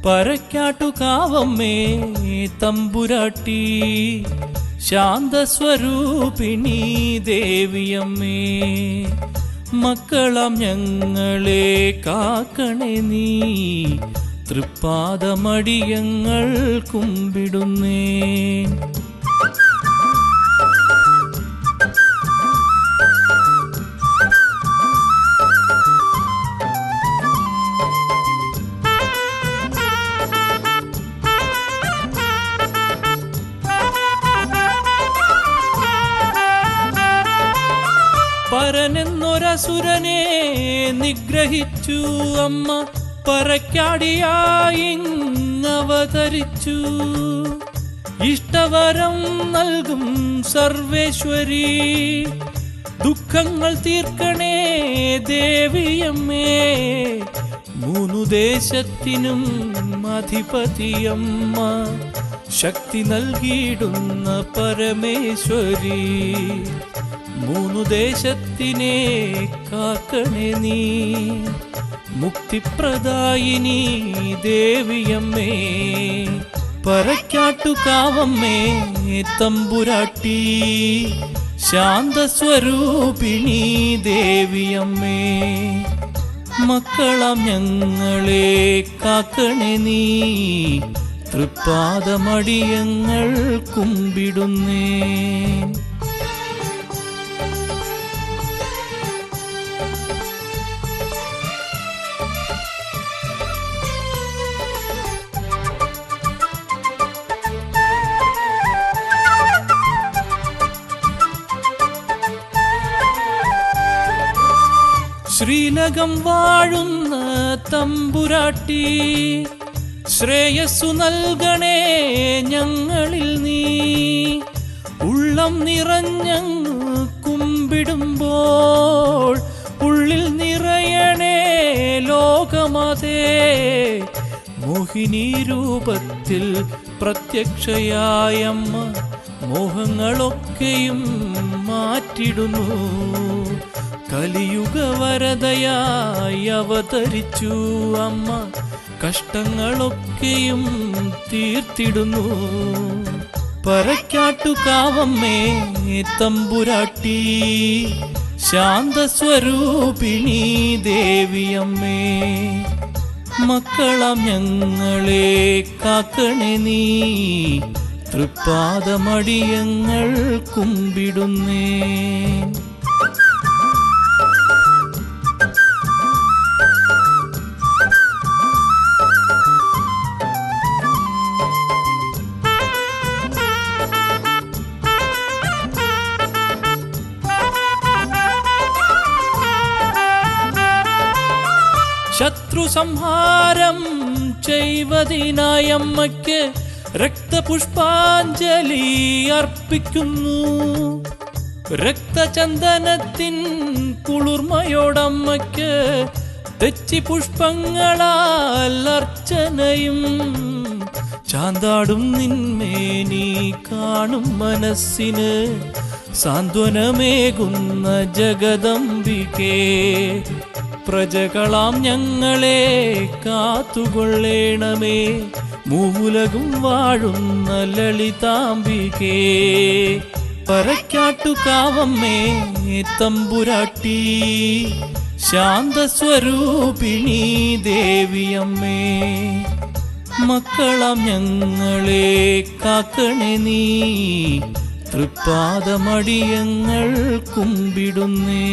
പരക്കാട്ടുകാവമ്മേ തമ്പുരാട്ടി, ശാന്തസ്വരൂപിണി ദേവിയമ്മേ, മക്കളാം ഞങ്ങളെ കാക്കണേ നീ, തൃപ്പാദമടിയങ്ങൾ കുമ്പിടുന്നേ. പരനെന്നൊരസുരനെ നിഗ്രഹിച്ചു അമ്മ, പരക്കാടിയായി അവതരിച്ചു. ഇഷ്ടവരം നൽകും സർവേശ്വരി, ദുഃഖങ്ങൾ തീർക്കണേ ദേവിയമ്മേ, മൂന്നു ദേശത്തിനും അധിപതിയമ്മ, ശക്തി നൽകിയിടുന്ന പരമേശ്വരി, മൂന്നു ദേശത്തിനെ കാക്കണേ നീ, മുക്തിപ്രദായിനി ദേവിയമ്മേ, പരക്കാട്ടുകാവമ്മേ തമ്പുരാട്ടി, ശാന്തസ്വരൂപിണി ദേവിയമ്മേ, മക്കളാം ഞങ്ങളെ കാക്കണേ നീ, തൃപ്പാദമടിയങ്ങൾ കുമ്പിടുന്നേ. ശ്രീലകം വാഴുന്ന തമ്പുരാട്ടി, ശ്രേയസ്സു നൽകണേ ഞങ്ങളിൽ നീ, ഉള്ളം നിറഞ്ഞങ്ങ് കുമ്പിടുമ്പോൾ ഉള്ളിൽ നിറയണേ ലോകമാതേ, മോഹിനി രൂപത്തിൽ പ്രത്യക്ഷയായമ്മ, മോഹങ്ങളൊക്കെയും മാറ്റിടുന്നു, കലിയുഗവരതയായി അവതരിച്ചു അമ്മ, കഷ്ടങ്ങളൊക്കെയും തീർത്തിടുന്നു. പരക്കാട്ടുകാവമ്മേ തമ്പുരാട്ടി, ശാന്തസ്വരൂപിണി ദേവിയമ്മേ, മക്കളാം ഞങ്ങളെ കാക്കണേ നീ, നീ, തൃപ്പാദമടിയങ്ങൾ കുമ്പിടുന്നേ. ശത്രു സംഹാരം ചെയ്വതിനായമ്മയ്ക്ക് രക്തപുഷ്പാഞ്ജലി അർപ്പിക്കുന്നു. രക്തചന്ദനത്തിൻ കുളിർമയോടമ്മയ്ക്ക് തെച്ചി പുഷ്പങ്ങളാൽ അർച്ചനയും. ചാന്താടും നിന്മേനി കാണും മനസ്സിന് സാന്ത്വനമേകുന്ന ജഗദംബികേ, പ്രജകളാം ഞങ്ങളെ കാത്തുകൊള്ളേണമേ, മൂലകും വാഴുന്ന ലളിതാംബികേ. പരക്കാട്ടുകാവമ്മേ തമ്പുരാട്ടി, ശാന്തസ്വരൂപിണി ദേവിയമ്മേ, മക്കളാം ഞങ്ങളെ കാക്കണേ നീ, തൃപ്പാദമടിയങ്ങൾ കുമ്പിടുന്നേ.